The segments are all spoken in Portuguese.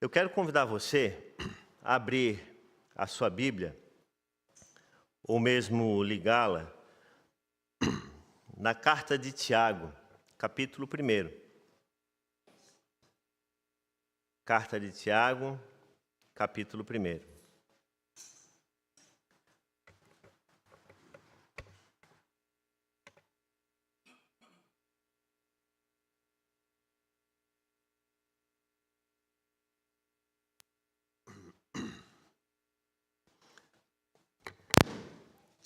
Eu quero convidar você a abrir a sua Bíblia, ou mesmo ligá-la, na carta de Tiago, capítulo 1. Carta de Tiago, capítulo 1.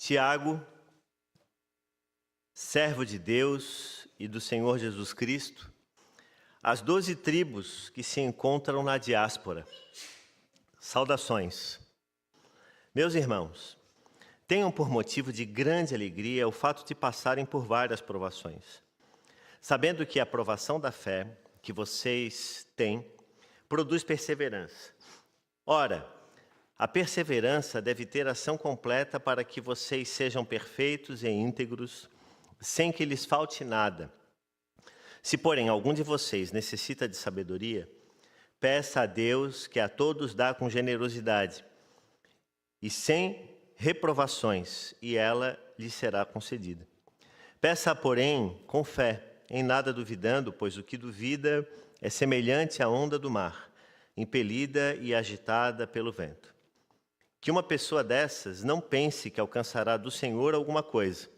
Tiago, servo de Deus e do Senhor Jesus Cristo, as 12 tribos que se encontram na diáspora. Saudações. Meus irmãos, tenham por motivo de grande alegria o fato de passarem por várias provações, sabendo que a provação da fé que vocês têm produz perseverança. Ora, a perseverança deve ter ação completa para que vocês sejam perfeitos e íntegros, sem que lhes falte nada. Se, porém, algum de vocês necessita de sabedoria, peça a Deus, que a todos dá com generosidade e sem reprovações, e ela lhe será concedida. Peça, porém, com fé, em nada duvidando, pois o que duvida é semelhante à onda do mar, impelida e agitada pelo vento. Que uma pessoa dessas não pense que alcançará do Senhor alguma coisa,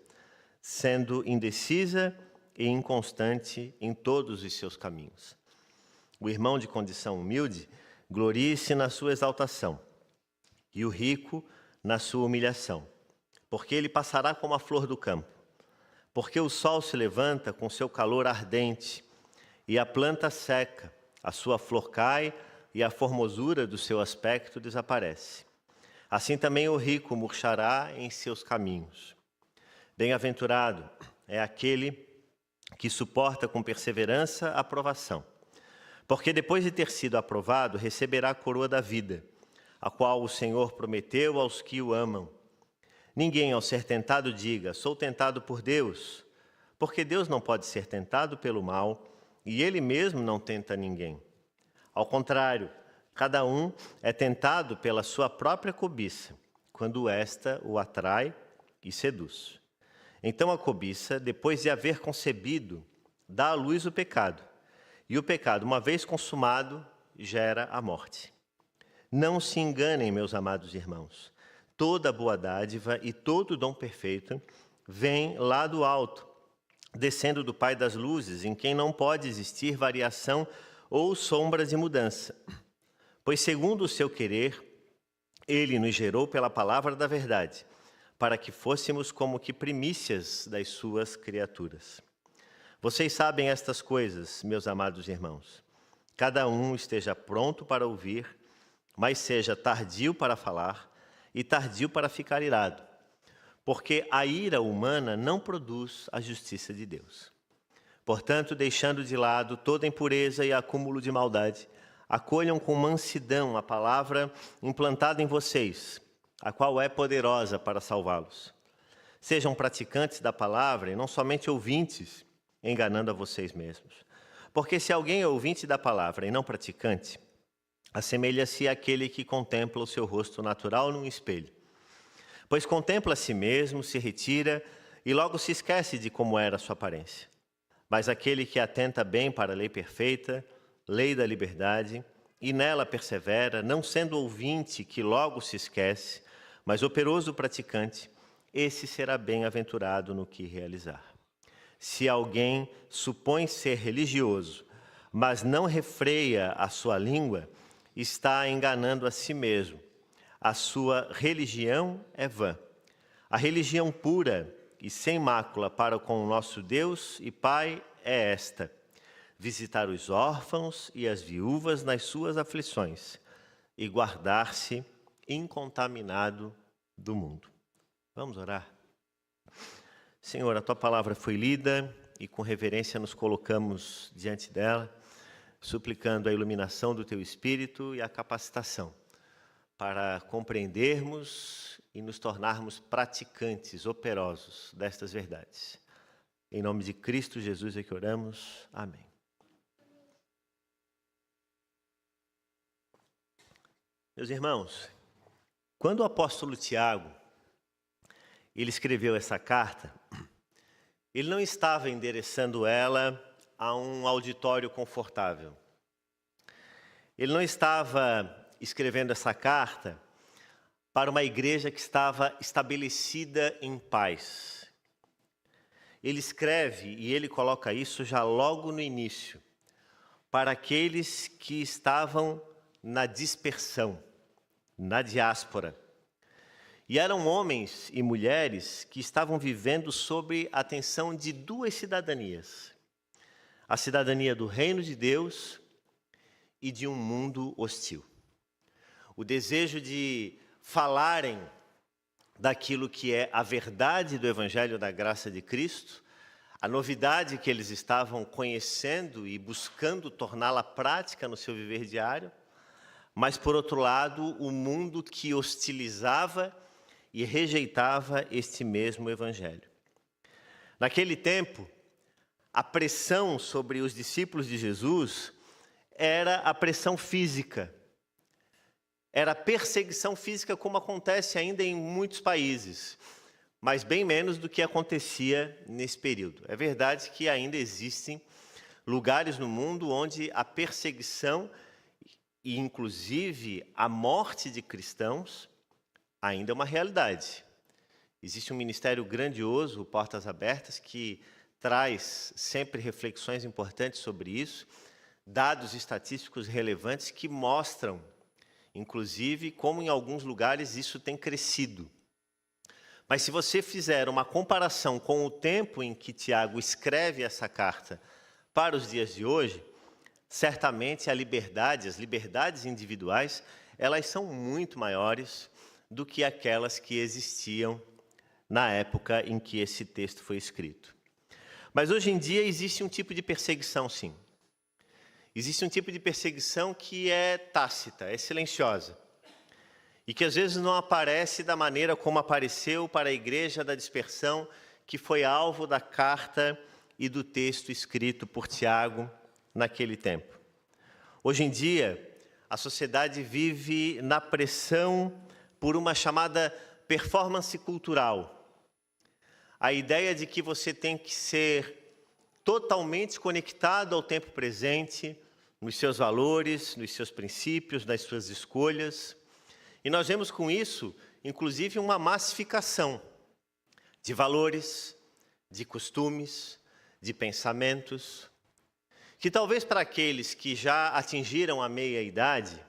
sendo indecisa e inconstante em todos os seus caminhos. O irmão de condição humilde glorie-se na sua exaltação, e o rico na sua humilhação, porque ele passará como a flor do campo. Porque o sol se levanta com seu calor ardente, e a planta seca, a sua flor cai, e a formosura do seu aspecto desaparece. Assim também o rico murchará em seus caminhos. Bem-aventurado é aquele que suporta com perseverança a provação, porque depois de ter sido aprovado, receberá a coroa da vida, a qual o Senhor prometeu aos que o amam. Ninguém, ao ser tentado, diga: sou tentado por Deus, porque Deus não pode ser tentado pelo mal, e Ele mesmo não tenta ninguém. Ao contrário, cada um é tentado pela sua própria cobiça, quando esta o atrai e seduz. Então a cobiça, depois de haver concebido, dá à luz o pecado. E o pecado, uma vez consumado, gera a morte. Não se enganem, meus amados irmãos. Toda boa dádiva e todo dom perfeito vem lá do alto, descendo do Pai das luzes, em quem não pode existir variação ou sombra de mudança. Pois, segundo o seu querer, Ele nos gerou pela palavra da verdade, para que fôssemos como que primícias das suas criaturas. Vocês sabem estas coisas, meus amados irmãos. Cada um esteja pronto para ouvir, mas seja tardio para falar e tardio para ficar irado, porque a ira humana não produz a justiça de Deus. Portanto, deixando de lado toda impureza e acúmulo de maldade, acolham com mansidão a palavra implantada em vocês, a qual é poderosa para salvá-los. Sejam praticantes da palavra e não somente ouvintes, enganando a vocês mesmos. Porque se alguém é ouvinte da palavra e não praticante, assemelha-se àquele que contempla o seu rosto natural num espelho. Pois contempla a si mesmo, se retira e logo se esquece de como era a sua aparência. Mas aquele que atenta bem para a lei perfeita, lei da liberdade, e nela persevera, não sendo ouvinte que logo se esquece, mas operoso praticante, esse será bem-aventurado no que realizar. Se alguém supõe ser religioso, mas não refreia a sua língua, está enganando a si mesmo. A sua religião é vã. A religião pura e sem mácula para com o nosso Deus e Pai é esta: visitar os órfãos e as viúvas nas suas aflições e guardar-se incontaminado do mundo. Vamos orar? Senhor, a Tua palavra foi lida e com reverência nos colocamos diante dela, suplicando a iluminação do Teu Espírito e a capacitação para compreendermos e nos tornarmos praticantes, operosos destas verdades. Em nome de Cristo Jesus é que oramos. Amém. Meus irmãos, quando o apóstolo Tiago, ele escreveu essa carta, ele não estava endereçando ela a um auditório confortável. Ele não estava escrevendo essa carta para uma igreja que estava estabelecida em paz. Ele escreve e ele coloca isso já logo no início, para aqueles que estavam na dispersão, na diáspora. E eram homens e mulheres que estavam vivendo sob a tensão de duas cidadanias: a cidadania do reino de Deus e de um mundo hostil. O desejo de falarem daquilo que é a verdade do Evangelho da graça de Cristo, a novidade que eles estavam conhecendo e buscando torná-la prática no seu viver diário, mas, por outro lado, o mundo que hostilizava e rejeitava este mesmo Evangelho. Naquele tempo, a pressão sobre os discípulos de Jesus era a pressão física. Era a perseguição física, como acontece ainda em muitos países, mas bem menos do que acontecia nesse período. É verdade que ainda existem lugares no mundo onde a perseguição e, inclusive, a morte de cristãos ainda é uma realidade. Existe um ministério grandioso, o Portas Abertas, que traz sempre reflexões importantes sobre isso, dados estatísticos relevantes que mostram, inclusive, como em alguns lugares isso tem crescido. Mas se você fizer uma comparação com o tempo em que Tiago escreve essa carta para os dias de hoje, certamente as liberdades individuais, elas são muito maiores do que aquelas que existiam na época em que esse texto foi escrito. Mas hoje em dia existe um tipo de perseguição, sim. Existe um tipo de perseguição que é tácita, é silenciosa, e que às vezes não aparece da maneira como apareceu para a igreja da dispersão, que foi alvo da carta e do texto escrito por Tiago naquele tempo. Hoje em dia, a sociedade vive na pressão por uma chamada performance cultural. A ideia de que você tem que ser totalmente conectado ao tempo presente, nos seus valores, nos seus princípios, nas suas escolhas. E nós vemos com isso, inclusive, uma massificação de valores, de costumes, de pensamentos, que talvez para aqueles que já atingiram a meia-idade,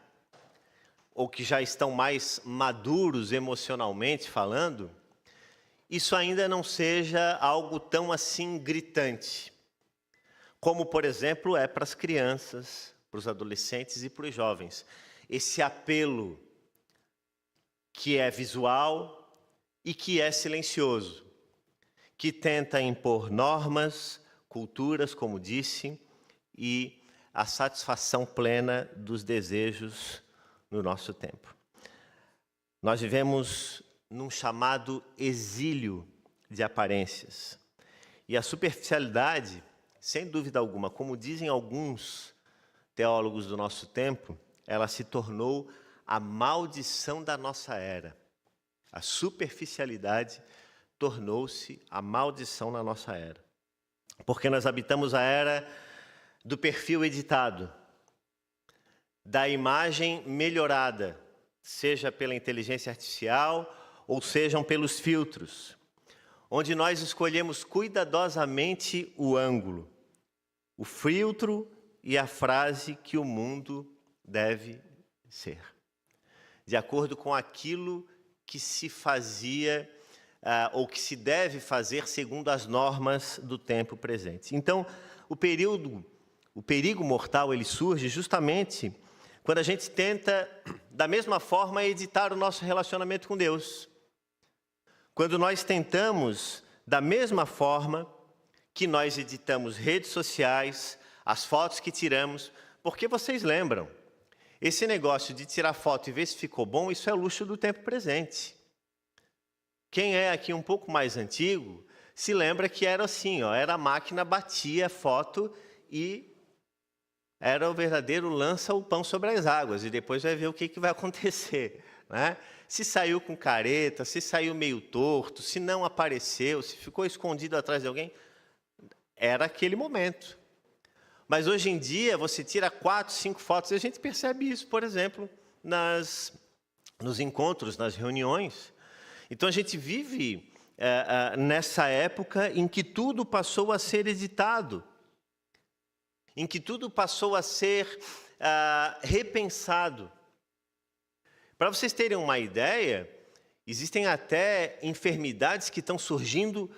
ou que já estão mais maduros emocionalmente falando, isso ainda não seja algo tão assim gritante, como, por exemplo, é para as crianças, para os adolescentes e para os jovens. Esse apelo que é visual e que é silencioso, que tenta impor normas, culturas, como disse, e a satisfação plena dos desejos no nosso tempo. Nós vivemos num chamado exílio de aparências. E a superficialidade, sem dúvida alguma, como dizem alguns teólogos do nosso tempo, ela se tornou a maldição da nossa era. A superficialidade tornou-se a maldição na nossa era. Porque nós habitamos a era do perfil editado, da imagem melhorada, seja pela inteligência artificial ou sejam pelos filtros, onde nós escolhemos cuidadosamente o ângulo, o filtro e a frase que o mundo deve ser, de acordo com aquilo que se fazia ou que se deve fazer segundo as normas do tempo presente. Então, o perigo mortal, ele surge justamente quando a gente tenta, da mesma forma, editar o nosso relacionamento com Deus. Quando nós tentamos, da mesma forma que nós editamos redes sociais, as fotos que tiramos, porque vocês lembram, esse negócio de tirar foto e ver se ficou bom, isso é luxo do tempo presente. Quem é aqui um pouco mais antigo, se lembra que era assim, era a máquina, batia a foto e era o verdadeiro lança o pão sobre as águas e depois vai ver o que vai acontecer, né? Se saiu com careta, se saiu meio torto, se não apareceu, se ficou escondido atrás de alguém, era aquele momento. Mas hoje em dia você tira 4, 5 fotos e a gente percebe isso, por exemplo, nos encontros, nas reuniões. Então a gente vive nessa época em que tudo passou a ser editado, em que tudo passou a ser repensado. Para vocês terem uma ideia, existem até enfermidades que estão surgindo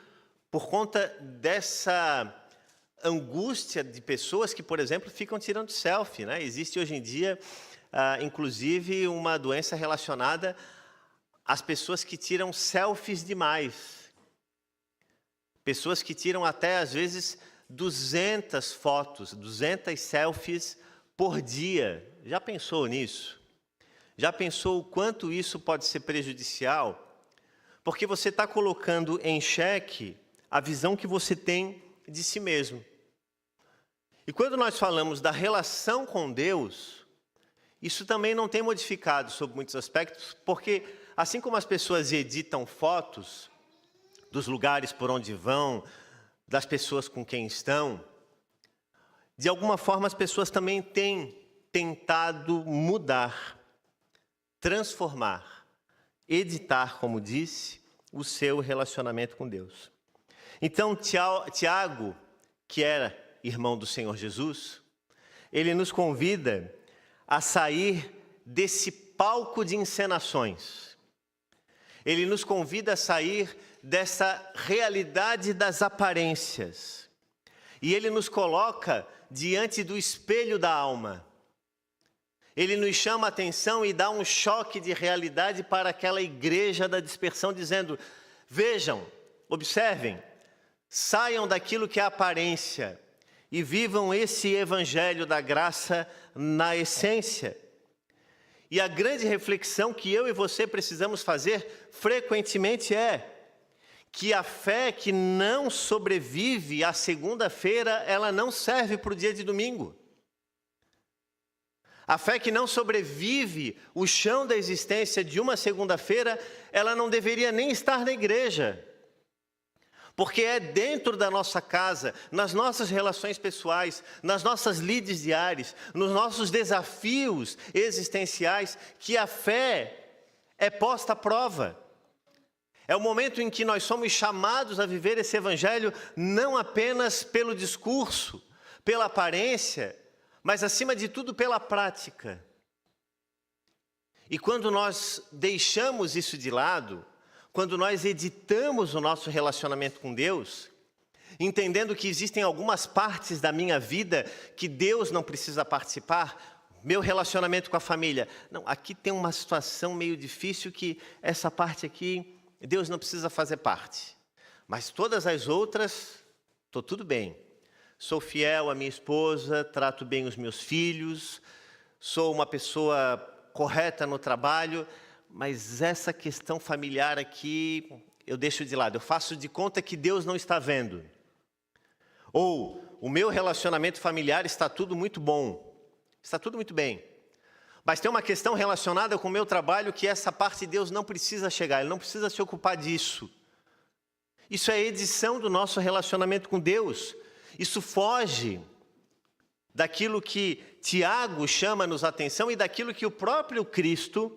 por conta dessa angústia de pessoas que, por exemplo, ficam tirando selfie, né? Existe hoje em dia, inclusive, uma doença relacionada às pessoas que tiram selfies demais. Pessoas que tiram até, às vezes, 200 fotos, 200 selfies por dia. Já pensou nisso? Já pensou o quanto isso pode ser prejudicial? Porque você está colocando em xeque a visão que você tem de si mesmo. E quando nós falamos da relação com Deus, isso também não tem modificado sob muitos aspectos, porque assim como as pessoas editam fotos dos lugares por onde vão, das pessoas com quem estão, de alguma forma as pessoas também têm tentado mudar, transformar, editar, como disse, o seu relacionamento com Deus. Então, Tiago, que era irmão do Senhor Jesus, ele nos convida a sair desse palco de encenações. Ele nos convida a sair dessa realidade das aparências. E ele nos coloca diante do espelho da alma. Ele nos chama a atenção e dá um choque de realidade para aquela igreja da dispersão, dizendo: vejam, observem, saiam daquilo que é aparência e vivam esse evangelho da graça na essência. E a grande reflexão que eu e você precisamos fazer frequentemente é que a fé que não sobrevive à segunda-feira, ela não serve para o dia de domingo. A fé que não sobrevive o chão da existência de uma segunda-feira, ela não deveria nem estar na igreja. Porque é dentro da nossa casa, nas nossas relações pessoais, nas nossas lides diárias, nos nossos desafios existenciais, que a fé é posta à prova. É o momento em que nós somos chamados a viver esse evangelho não apenas pelo discurso, pela aparência, mas acima de tudo pela prática. E quando nós deixamos isso de lado, quando nós editamos o nosso relacionamento com Deus, entendendo que existem algumas partes da minha vida que Deus não precisa participar, meu relacionamento com a família, não, aqui tem uma situação meio difícil que essa parte aqui, Deus não precisa fazer parte. Mas todas as outras, estou tudo bem. Sou fiel à minha esposa, trato bem os meus filhos, sou uma pessoa correta no trabalho, mas essa questão familiar aqui eu deixo de lado. Eu faço de conta que Deus não está vendo. Ou o meu relacionamento familiar está tudo muito bom, está tudo muito bem. Mas tem uma questão relacionada com o meu trabalho que essa parte de Deus não precisa chegar, Ele não precisa se ocupar disso. Isso é edição do nosso relacionamento com Deus. Isso foge daquilo que Tiago chama-nos a atenção e daquilo que o próprio Cristo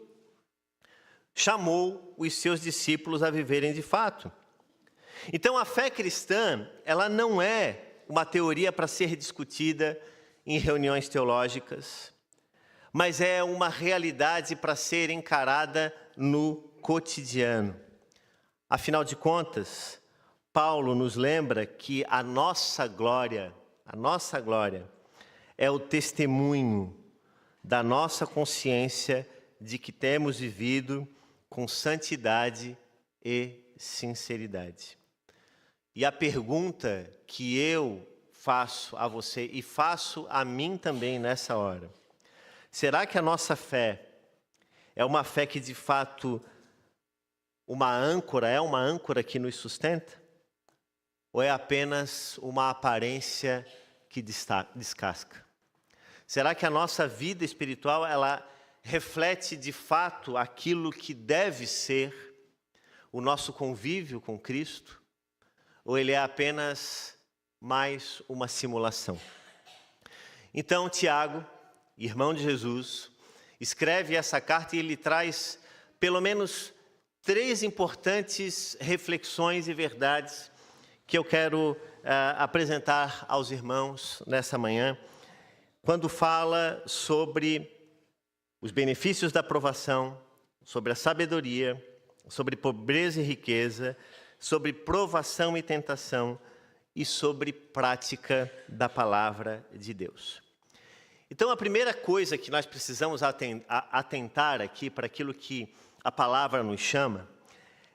chamou os seus discípulos a viverem de fato. Então a fé cristã, ela não é uma teoria para ser discutida em reuniões teológicas, mas é uma realidade para ser encarada no cotidiano. Afinal de contas, Paulo nos lembra que a nossa glória é o testemunho da nossa consciência de que temos vivido com santidade e sinceridade. E a pergunta que eu faço a você e faço a mim também nessa hora: será que a nossa fé é uma fé que de fato é uma âncora que nos sustenta? Ou é apenas uma aparência que descasca? Será que a nossa vida espiritual, ela reflete de fato aquilo que deve ser o nosso convívio com Cristo? Ou ele é apenas mais uma simulação? Então, Tiago, irmão de Jesus, escreve essa carta e ele traz pelo menos 3 importantes reflexões e verdades que eu quero apresentar aos irmãos nessa manhã, quando fala sobre os benefícios da aprovação, sobre a sabedoria, sobre pobreza e riqueza, sobre provação e tentação e sobre prática da palavra de Deus. Então, a primeira coisa que nós precisamos atentar aqui para aquilo que a palavra nos chama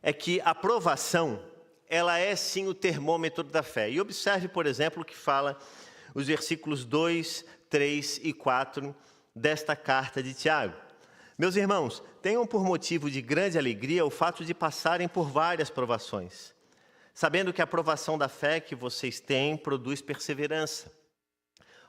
é que a provação, ela é sim o termômetro da fé. E observe, por exemplo, o que fala os versículos 2, 3 e 4 desta carta de Tiago. Meus irmãos, tenham por motivo de grande alegria o fato de passarem por várias provações, sabendo que a provação da fé que vocês têm produz perseverança.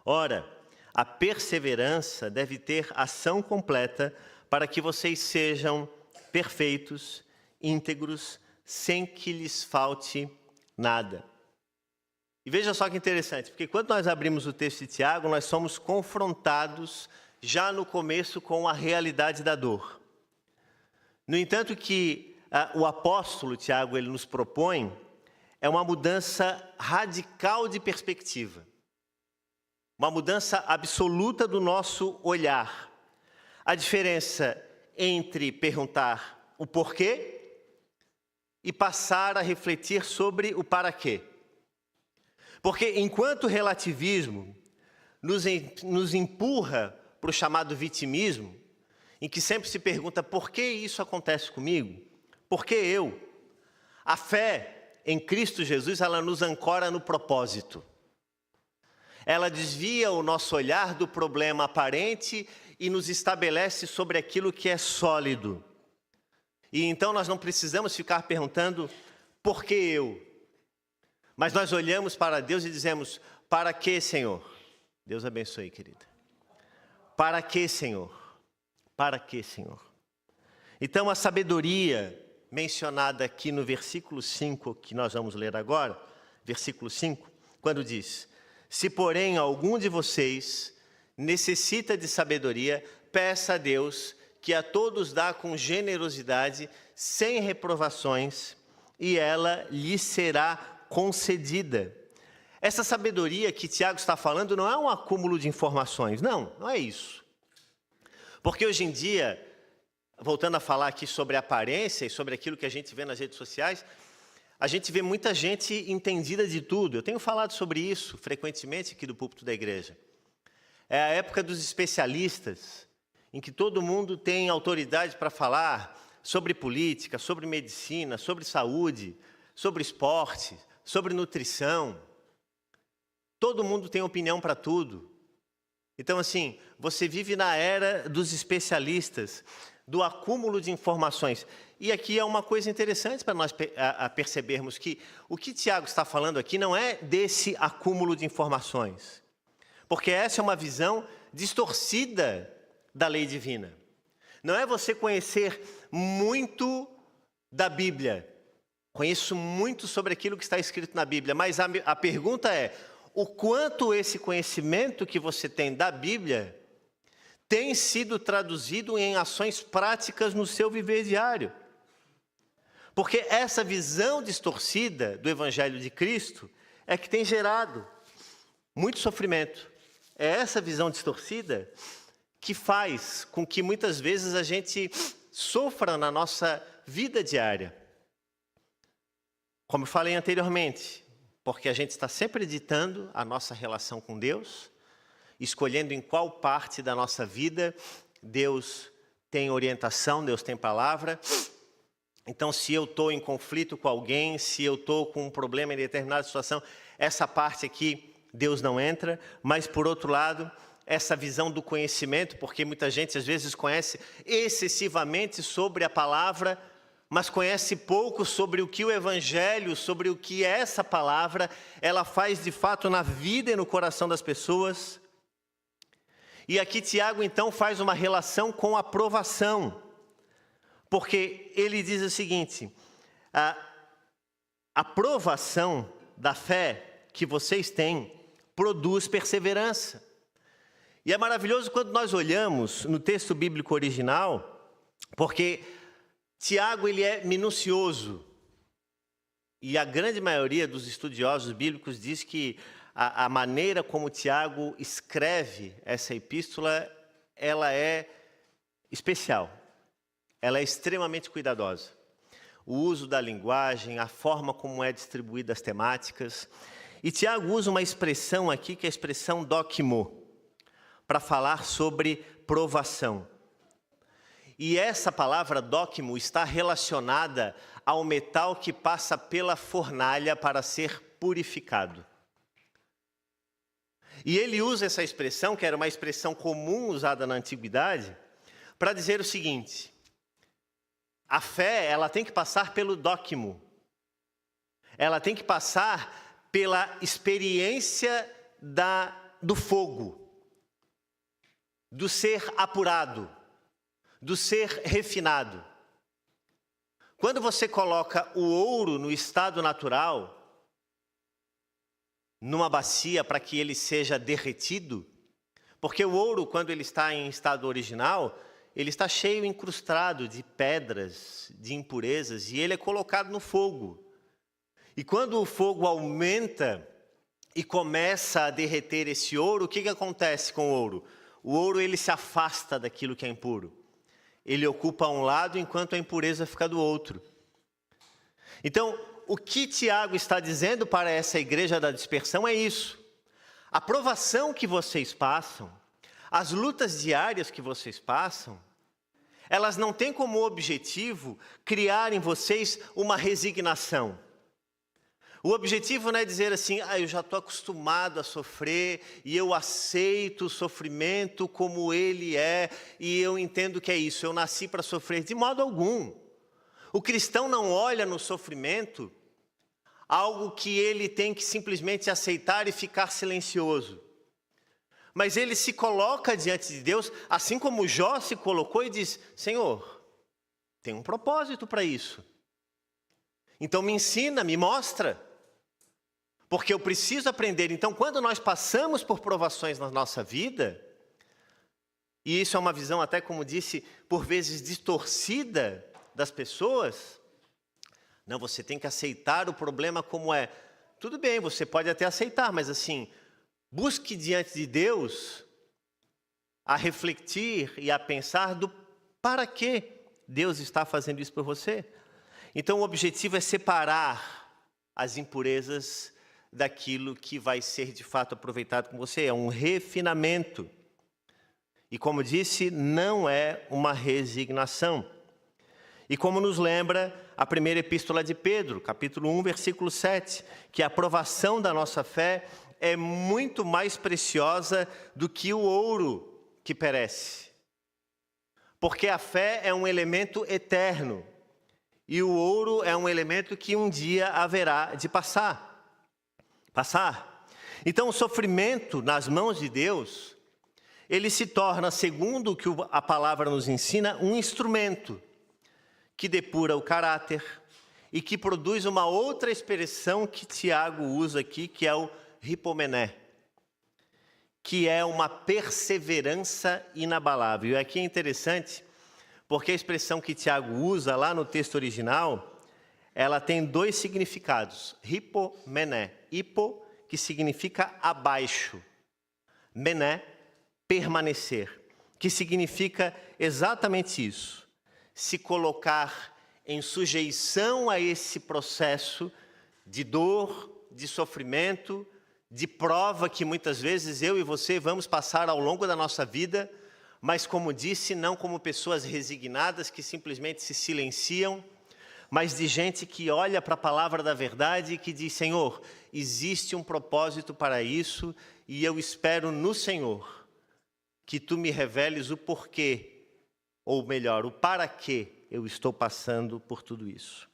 Ora, a perseverança deve ter ação completa para que vocês sejam perfeitos, íntegros, sem que lhes falte nada. E veja só que interessante, porque quando nós abrimos o texto de Tiago, nós somos confrontados já no começo com a realidade da dor. No entanto, que o apóstolo Tiago ele nos propõe é uma mudança radical de perspectiva. Uma mudança absoluta do nosso olhar. A diferença entre perguntar o porquê e passar a refletir sobre o para quê. Porque enquanto o relativismo nos empurra para o chamado vitimismo, em que sempre se pergunta por que isso acontece comigo? Por que eu? A fé em Cristo Jesus, ela nos ancora no propósito. Ela desvia o nosso olhar do problema aparente e nos estabelece sobre aquilo que é sólido. E então nós não precisamos ficar perguntando, por que eu? Mas nós olhamos para Deus e dizemos, para que, Senhor? Deus abençoe, querida. Para que, Senhor? Para que, Senhor? Então a sabedoria mencionada aqui no versículo 5, que nós vamos ler agora, versículo 5, quando diz, se porém algum de vocês necessita de sabedoria, peça a Deus, que a todos dá com generosidade, sem reprovações, e ela lhe será concedida. Essa sabedoria que Tiago está falando não é um acúmulo de informações, não é isso. Porque hoje em dia, voltando a falar aqui sobre aparência e sobre aquilo que a gente vê nas redes sociais, a gente vê muita gente entendida de tudo. Eu tenho falado sobre isso frequentemente aqui do púlpito da igreja. É a época dos especialistas, em que todo mundo tem autoridade para falar sobre política, sobre medicina, sobre saúde, sobre esporte, sobre nutrição. Todo mundo tem opinião para tudo. Então, assim, você vive na era dos especialistas, do acúmulo de informações. E aqui é uma coisa interessante para nós percebermos que o que Tiago está falando aqui não é desse acúmulo de informações. Porque essa é uma visão distorcida da lei divina. Não é você conhecer muito da Bíblia. Conheço muito sobre aquilo que está escrito na Bíblia, mas a pergunta é, o quanto esse conhecimento que você tem da Bíblia tem sido traduzido em ações práticas no seu viver diário? Porque essa visão distorcida do Evangelho de Cristo é que tem gerado muito sofrimento. É essa visão distorcida que faz com que muitas vezes a gente sofra na nossa vida diária. Como eu falei anteriormente, porque a gente está sempre editando a nossa relação com Deus, escolhendo em qual parte da nossa vida Deus tem orientação, Deus tem palavra. Então, se eu estou em conflito com alguém, se eu estou com um problema em determinada situação, essa parte aqui Deus não entra. Mas, por outro lado, essa visão do conhecimento, porque muita gente às vezes conhece excessivamente sobre a palavra, mas conhece pouco sobre o que o Evangelho, sobre o que essa palavra, ela faz de fato na vida e no coração das pessoas. E aqui Tiago, então, faz uma relação com a provação. Porque ele diz o seguinte, a provação da fé que vocês têm produz perseverança. E é maravilhoso quando nós olhamos no texto bíblico original, porque Tiago ele é minucioso. E a grande maioria dos estudiosos bíblicos diz que a maneira como Tiago escreve essa epístola, ela é especial. Ela é extremamente cuidadosa. O uso da linguagem, a forma como é distribuída as temáticas. E Tiago usa uma expressão aqui, que é a expressão dokimo, para falar sobre provação. E essa palavra dokimo está relacionada ao metal que passa pela fornalha para ser purificado. E ele usa essa expressão, que era uma expressão comum usada na antiguidade, para dizer o seguinte: a fé, ela tem que passar pelo dokimo. Ela tem que passar pela experiência do fogo, do ser apurado, do ser refinado. Quando você coloca o ouro no estado natural, numa bacia para que ele seja derretido, porque o ouro, quando ele está em estado original, ele está cheio, incrustado de pedras, de impurezas, e ele é colocado no fogo. E quando o fogo aumenta e começa a derreter esse ouro, o que acontece com o ouro? O ouro ele se afasta daquilo que é impuro. Ele ocupa um lado enquanto a impureza fica do outro. Então, o que Tiago está dizendo para essa igreja da dispersão é isso. A provação que vocês passam, as lutas diárias que vocês passam, elas não têm como objetivo criar em vocês uma resignação. O objetivo não é dizer assim, eu já estou acostumado a sofrer e eu aceito o sofrimento como ele é e eu entendo que é isso, eu nasci para sofrer. De modo algum. O cristão não olha no sofrimento algo que ele tem que simplesmente aceitar e ficar silencioso. Mas ele se coloca diante de Deus, assim como Jó se colocou e diz, Senhor, tem um propósito para isso. Então me ensina, me mostra. Porque eu preciso aprender. Então, quando nós passamos por provações na nossa vida, e isso é uma visão até, como disse, por vezes distorcida das pessoas, não, você tem que aceitar o problema como é. Tudo bem, você pode até aceitar, mas assim, busque diante de Deus a refletir e a pensar do para que Deus está fazendo isso por você. Então, o objetivo é separar as impurezas daquilo que vai ser de fato aproveitado com você. É um refinamento. E como disse, não é uma resignação. E como nos lembra a primeira epístola de Pedro, capítulo 1, versículo 7, que a aprovação da nossa fé é muito mais preciosa do que o ouro que perece. Porque a fé é um elemento eterno. E o ouro é um elemento que um dia haverá de passar. Então, o sofrimento nas mãos de Deus, ele se torna, segundo o que a palavra nos ensina, um instrumento que depura o caráter e que produz uma outra expressão que Tiago usa aqui, que é o hipomené, que é uma perseverança inabalável. E aqui é interessante, porque a expressão que Tiago usa lá no texto original, ela tem dois significados. Hipomené. Hipo, que significa abaixo. Mené, permanecer. Que significa exatamente isso. Se colocar em sujeição a esse processo de dor, de sofrimento, de prova que muitas vezes eu e você vamos passar ao longo da nossa vida, mas como disse, não como pessoas resignadas que simplesmente se silenciam, mas de gente que olha para a palavra da verdade e que diz, Senhor, existe um propósito para isso e eu espero no Senhor que Tu me reveles o porquê, ou melhor, o para que eu estou passando por tudo isso.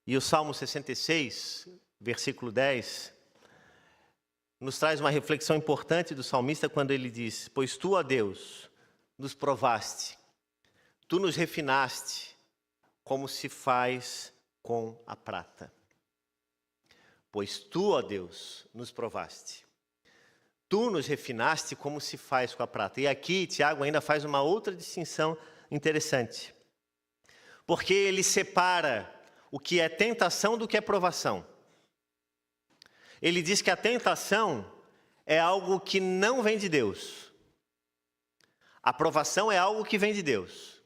E o Salmo 66, versículo 10, nos traz uma reflexão importante do salmista quando ele diz: pois tu, ó Deus, nos provaste, tu nos refinaste, como se faz com a prata. Pois tu, ó Deus, nos provaste. Tu nos refinaste como se faz com a prata. E aqui Tiago ainda faz uma outra distinção interessante. Porque ele separa o que é tentação do que é provação. Ele diz que a tentação é algo que não vem de Deus. A provação é algo que vem de Deus.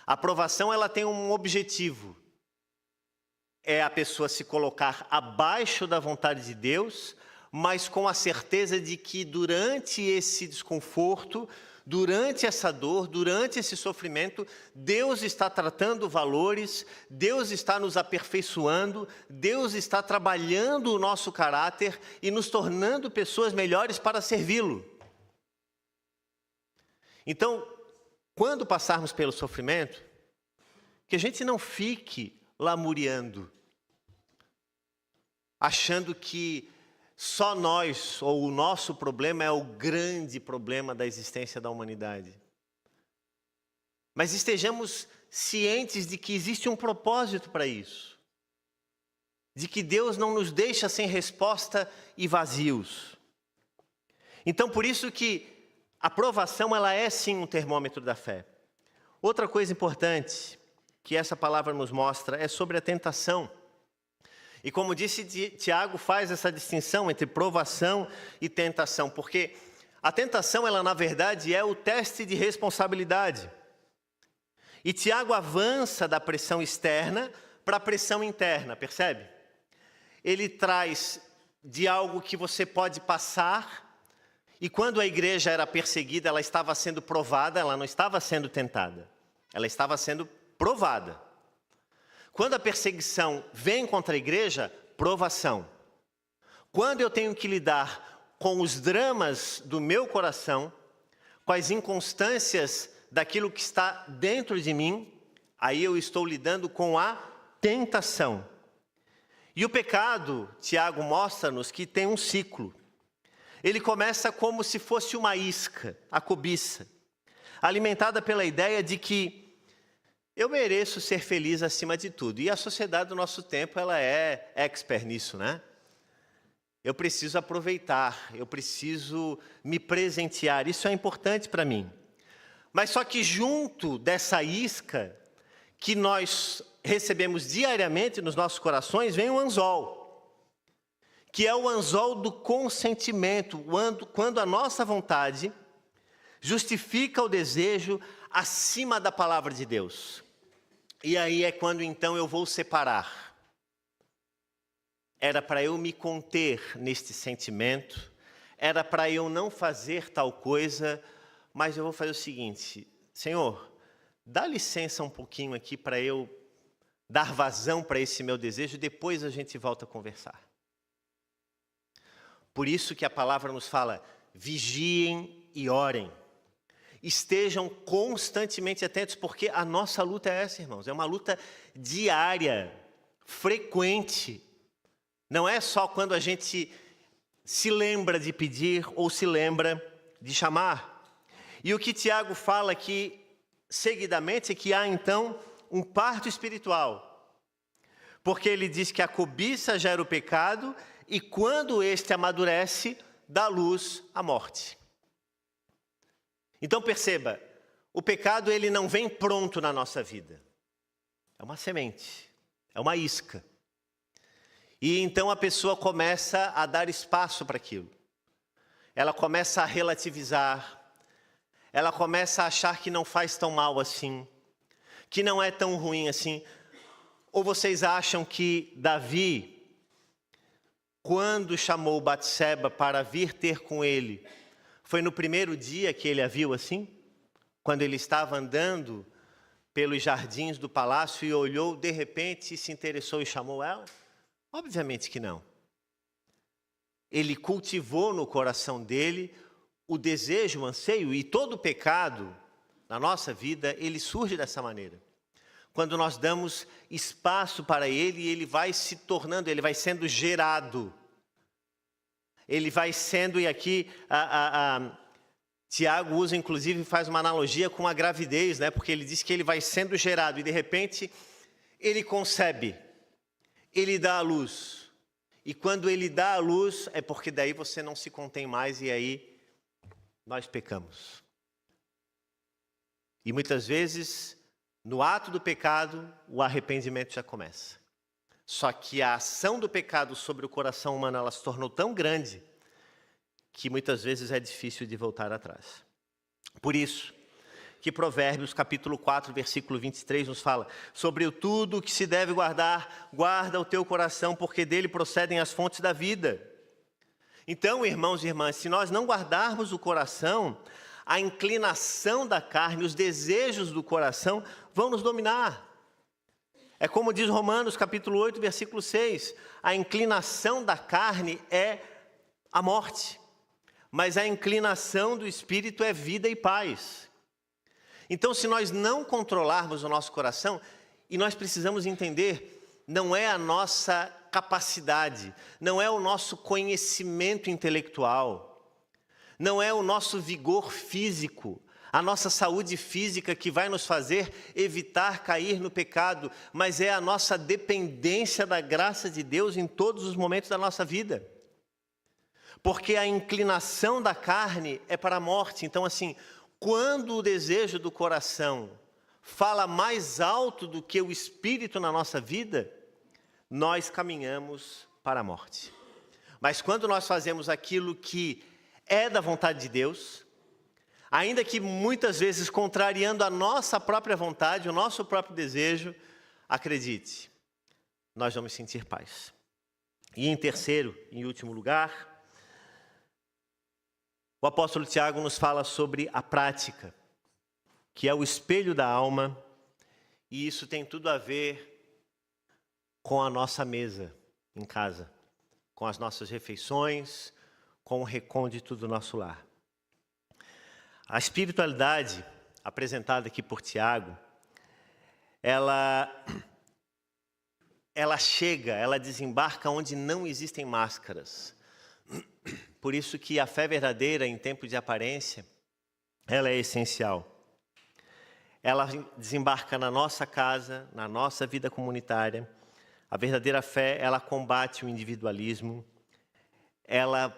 A provação, ela tem um objetivo. É a pessoa se colocar abaixo da vontade de Deus, mas com a certeza de que durante esse desconforto, durante essa dor, durante esse sofrimento, Deus está tratando valores, Deus está nos aperfeiçoando, Deus está trabalhando o nosso caráter e nos tornando pessoas melhores para servi-lo. Então, quando passarmos pelo sofrimento, que a gente não fique lamuriando, achando que só nós, ou o nosso problema é o grande problema da existência da humanidade. Mas estejamos cientes de que existe um propósito para isso. De que Deus não nos deixa sem resposta e vazios. Então, por isso que a provação, ela é sim um termômetro da fé. Outra coisa importante que essa palavra nos mostra é sobre a tentação. E como disse, Tiago faz essa distinção entre provação e tentação, porque a tentação, ela na verdade é o teste de responsabilidade. E Tiago avança da pressão externa para a pressão interna, percebe? Ele traz de algo que você pode passar, e quando a igreja era perseguida, ela estava sendo provada, ela não estava sendo tentada, ela estava sendo provada. Quando a perseguição vem contra a igreja, provação. Quando eu tenho que lidar com os dramas do meu coração, com as inconstâncias daquilo que está dentro de mim, aí eu estou lidando com a tentação. E o pecado, Tiago mostra-nos que tem um ciclo. Ele começa como se fosse uma isca, a cobiça, alimentada pela ideia de que eu mereço ser feliz acima de tudo. E a sociedade do nosso tempo, ela é expert nisso, né? Eu preciso aproveitar, eu preciso me presentear. Isso é importante para mim. Mas só que junto dessa isca que nós recebemos diariamente nos nossos corações, vem o anzol. Que é o anzol do consentimento, quando a nossa vontade justifica o desejo acima da palavra de Deus. E aí é quando então eu vou separar. Era para eu me conter neste sentimento, era para eu não fazer tal coisa, mas eu vou fazer o seguinte: Senhor, dá licença um pouquinho aqui para eu dar vazão para esse meu desejo, depois a gente volta a conversar. Por isso que a palavra nos fala: vigiem e orem. Estejam constantemente atentos, porque a nossa luta é essa, irmãos. É uma luta diária, frequente. Não é só quando a gente se lembra de pedir ou se lembra de chamar. E o que Tiago fala aqui, seguidamente, é que há então um parto espiritual. Porque ele diz que a cobiça gera o pecado e quando este amadurece, dá luz à morte. Então perceba, o pecado ele não vem pronto na nossa vida. É uma semente, é uma isca. E então a pessoa começa a dar espaço para aquilo. Ela começa a relativizar, ela começa a achar que não faz tão mal assim, que não é tão ruim assim. Ou vocês acham que Davi, quando chamou Batseba para vir ter com ele, foi no primeiro dia que ele a viu assim? Quando ele estava andando pelos jardins do palácio e olhou, de repente, se interessou e chamou ela? Obviamente que não. Ele cultivou no coração dele o desejo, o anseio, e todo pecado na nossa vida, ele surge dessa maneira. Quando nós damos espaço para ele, ele vai se tornando, ele vai sendo gerado. ele vai sendo, e aqui Tiago usa, inclusive, faz uma analogia com a gravidez, né? Porque ele diz que ele vai sendo gerado e, de repente, ele concebe, ele dá à luz. E quando ele dá à luz, é porque daí você não se contém mais e aí nós pecamos. E muitas vezes, no ato do pecado, o arrependimento já começa. Só que a ação do pecado sobre o coração humano, ela se tornou tão grande que muitas vezes é difícil de voltar atrás. Por isso que Provérbios capítulo 4, versículo 23 nos fala: sobre tudo o que se deve guardar, guarda o teu coração, porque dele procedem as fontes da vida. Então, irmãos e irmãs, se nós não guardarmos o coração, a inclinação da carne, os desejos do coração vão nos dominar. É como diz Romanos capítulo 8, versículo 6, a inclinação da carne é a morte, mas a inclinação do Espírito é vida e paz. Então, se nós não controlarmos o nosso coração, e nós precisamos entender, não é a nossa capacidade, não é o nosso conhecimento intelectual, não é o nosso vigor físico, a nossa saúde física que vai nos fazer evitar cair no pecado, mas é a nossa dependência da graça de Deus em todos os momentos da nossa vida. Porque a inclinação da carne é para a morte. Então, assim, quando o desejo do coração fala mais alto do que o espírito na nossa vida, nós caminhamos para a morte. Mas quando nós fazemos aquilo que é da vontade de Deus, ainda que muitas vezes contrariando a nossa própria vontade, o nosso próprio desejo, acredite, nós vamos sentir paz. E em terceiro, em último lugar, o apóstolo Tiago nos fala sobre a prática, que é o espelho da alma, e isso tem tudo a ver com a nossa mesa em casa, com as nossas refeições, com o recôndito do nosso lar. A espiritualidade apresentada aqui por Tiago, ela chega, ela desembarca onde não existem máscaras. Por isso que a fé verdadeira em tempo de aparência, ela é essencial. Ela desembarca na nossa casa, na nossa vida comunitária. A verdadeira fé, ela combate o individualismo, ela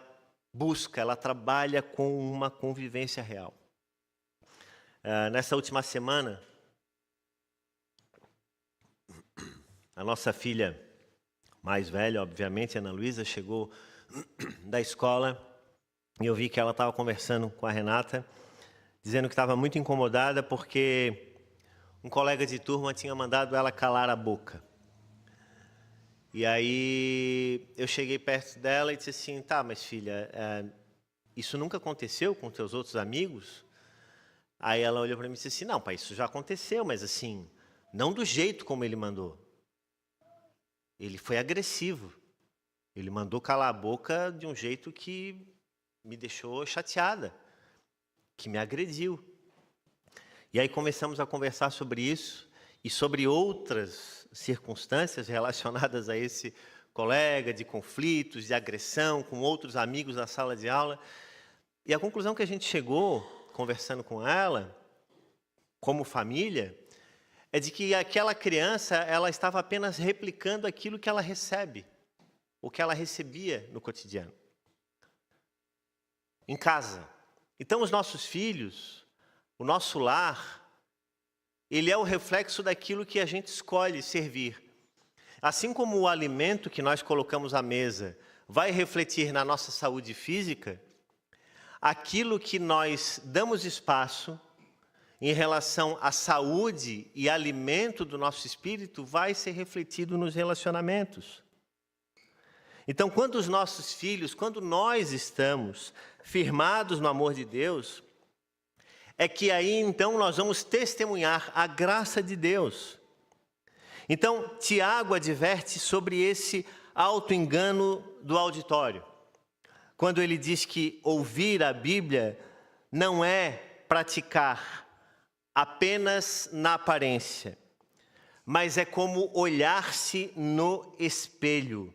busca, ela trabalha com uma convivência real. Nessa última semana, a nossa filha mais velha, obviamente, Ana Luísa, chegou da escola e eu vi que ela estava conversando com a Renata, dizendo que estava muito incomodada porque um colega de turma tinha mandado ela calar a boca. E aí eu cheguei perto dela e disse assim: tá, mas filha, isso nunca aconteceu com teus outros amigos? Aí ela olhou para mim e disse assim: não, pai, isso já aconteceu, mas assim, não do jeito como ele mandou. Ele foi agressivo. Ele mandou calar a boca de um jeito que me deixou chateada, que me agrediu. E aí começamos a conversar sobre isso e sobre outras circunstâncias relacionadas a esse colega, de conflitos, de agressão com outros amigos na sala de aula. E a conclusão que a gente chegou, conversando com ela, como família, é de que aquela criança, ela estava apenas replicando aquilo que ela recebe, o que ela recebia no cotidiano, em casa. Então, os nossos filhos, o nosso lar, ele é o reflexo daquilo que a gente escolhe servir. Assim como o alimento que nós colocamos à mesa vai refletir na nossa saúde física, aquilo que nós damos espaço em relação à saúde e alimento do nosso espírito vai ser refletido nos relacionamentos. Então, quando os nossos filhos, quando nós estamos firmados no amor de Deus, é que aí então nós vamos testemunhar a graça de Deus. Então, Tiago adverte sobre esse auto-engano do auditório, quando ele diz que ouvir a Bíblia não é praticar apenas na aparência, mas é como olhar-se no espelho.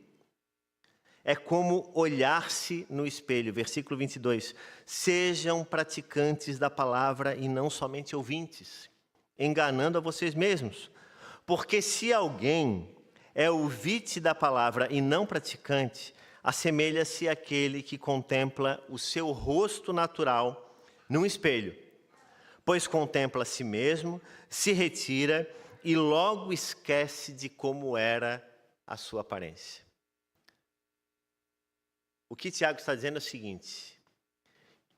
é como olhar-se no espelho. Versículo 22. Sejam praticantes da palavra e não somente ouvintes, enganando a vocês mesmos. Porque se alguém é ouvinte da palavra e não praticante, assemelha-se àquele que contempla o seu rosto natural num espelho. Pois contempla a si mesmo, se retira e logo esquece de como era a sua aparência. O que Tiago está dizendo é o seguinte: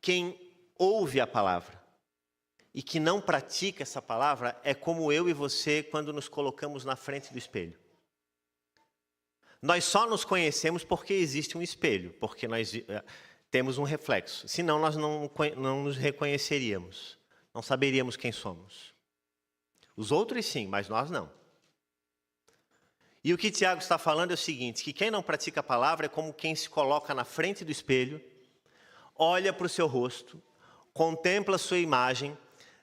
quem ouve a palavra e que não pratica essa palavra é como eu e você quando nos colocamos na frente do espelho. Nós só nos conhecemos porque existe um espelho, porque nós temos um reflexo. Senão nós não nos reconheceríamos, não saberíamos quem somos. Os outros sim, mas nós não. E o que Tiago está falando é o seguinte, que quem não pratica a palavra é como quem se coloca na frente do espelho, olha para o seu rosto, contempla a sua imagem,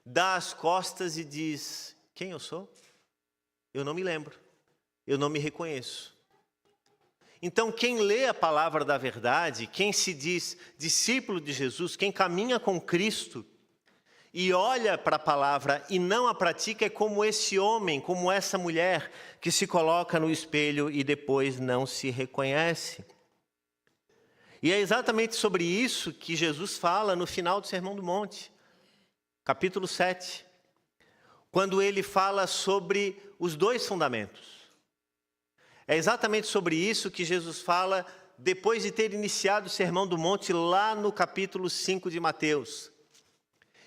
dá as costas e diz: quem eu sou? Eu não me lembro, eu não me reconheço. Então, quem lê a palavra da verdade, quem se diz discípulo de Jesus, quem caminha com Cristo e olha para a palavra e não a pratica, é como esse homem, como essa mulher que se coloca no espelho e depois não se reconhece. E é exatamente sobre isso que Jesus fala no final do Sermão do Monte, capítulo 7, quando ele fala sobre os dois fundamentos. É exatamente sobre isso que Jesus fala depois de ter iniciado o Sermão do Monte lá no capítulo 5 de Mateus.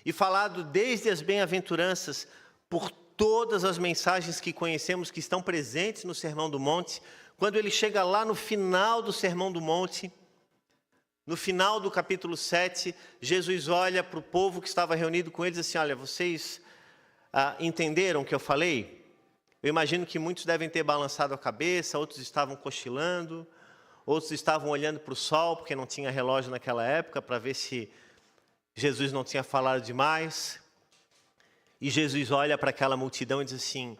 E falado desde as bem-aventuranças por todas as mensagens que conhecemos que estão presentes no Sermão do Monte, quando ele chega lá no final do Sermão do Monte, no final do capítulo 7, Jesus olha para o povo que estava reunido com eles e diz assim: olha, vocês entenderam o que eu falei? Eu imagino que muitos devem ter balançado a cabeça, outros estavam cochilando, outros estavam olhando para o sol, porque não tinha relógio naquela época, para ver se Jesus não tinha falado demais. E Jesus olha para aquela multidão e diz assim: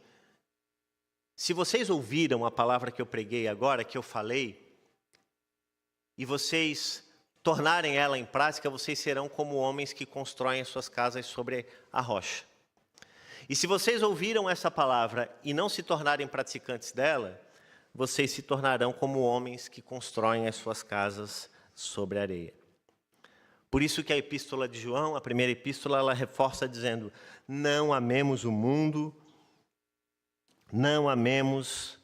se vocês ouviram a palavra que eu preguei agora, que eu falei, e vocês tornarem ela em prática, vocês serão como homens que constroem as suas casas sobre a rocha. E se vocês ouviram essa palavra e não se tornarem praticantes dela, vocês se tornarão como homens que constroem as suas casas sobre a areia. Por isso que a epístola de João, a primeira epístola, ela reforça dizendo: não amemos o mundo, não amemos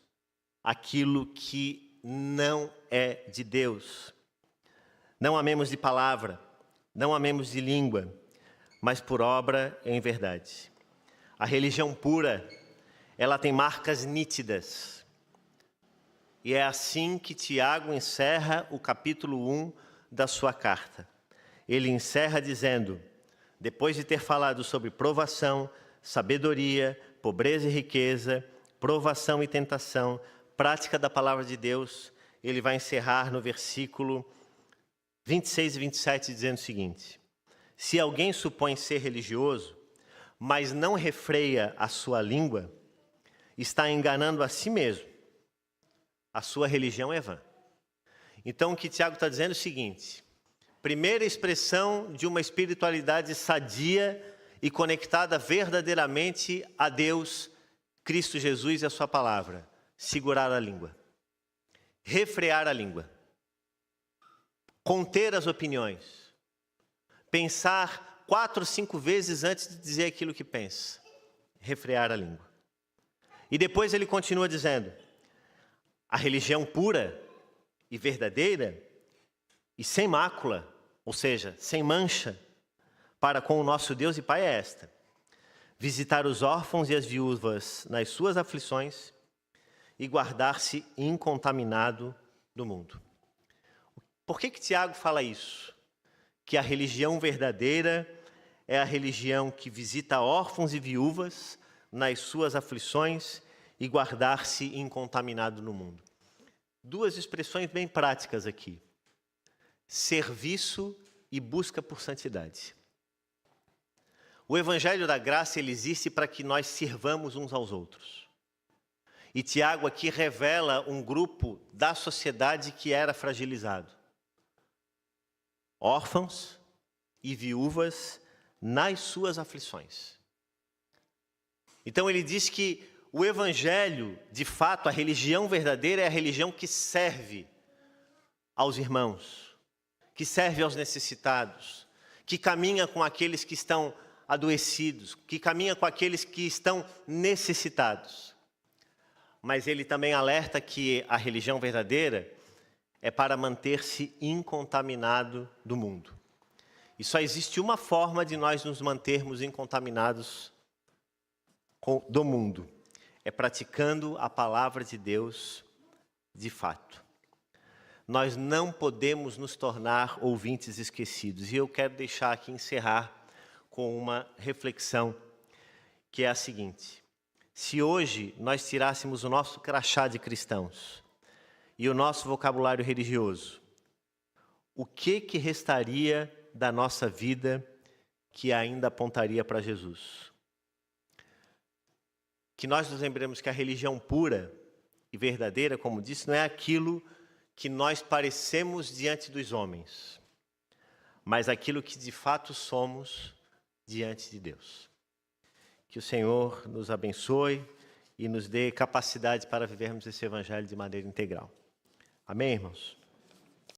aquilo que não é de Deus. Não amemos de palavra, não amemos de língua, mas por obra e em verdade. A religião pura, ela tem marcas nítidas. E é assim que Tiago encerra o capítulo 1 da sua carta. Ele encerra dizendo, depois de ter falado sobre provação, sabedoria, pobreza e riqueza, provação e tentação, prática da palavra de Deus, ele vai encerrar no versículo 26 e 27 dizendo o seguinte: se alguém supõe ser religioso, mas não refreia a sua língua, está enganando a si mesmo. A sua religião é vã. Então, o que Tiago está dizendo é o seguinte: primeira expressão de uma espiritualidade sadia e conectada verdadeiramente a Deus, Cristo Jesus e a sua palavra: segurar a língua, refrear a língua, conter as opiniões, pensar 4, 5 vezes antes de dizer aquilo que pensa, refrear a língua. E depois ele continua dizendo: a religião pura e verdadeira e sem mácula, ou seja, sem mancha, para com o nosso Deus e Pai é esta: visitar os órfãos e as viúvas nas suas aflições e guardar-se incontaminado do mundo. Por que Tiago fala isso? Que a religião verdadeira é a religião que visita órfãos e viúvas nas suas aflições e guardar-se incontaminado no mundo. Duas expressões bem práticas aqui: serviço e busca por santidade. O Evangelho da Graça, ele existe para que nós sirvamos uns aos outros. E Tiago aqui revela um grupo da sociedade que era fragilizado. Órfãos e viúvas nas suas aflições. Então ele diz que o evangelho, de fato, a religião verdadeira é a religião que serve aos irmãos, que serve aos necessitados, que caminha com aqueles que estão adoecidos, que caminha com aqueles que estão necessitados. Mas ele também alerta que a religião verdadeira é para manter-se incontaminado do mundo. E só existe uma forma de nós nos mantermos incontaminados do mundo. É praticando a palavra de Deus de fato. Nós não podemos nos tornar ouvintes esquecidos. E eu quero deixar aqui, encerrar com uma reflexão, que é a seguinte. Se hoje nós tirássemos o nosso crachá de cristãos e o nosso vocabulário religioso, o que restaria da nossa vida que ainda apontaria para Jesus? Que nós nos lembremos que a religião pura e verdadeira, como disse, não é aquilo que nós parecemos diante dos homens, mas aquilo que de fato somos diante de Deus. Que o Senhor nos abençoe e nos dê capacidade para vivermos esse evangelho de maneira integral. Amém, irmãos?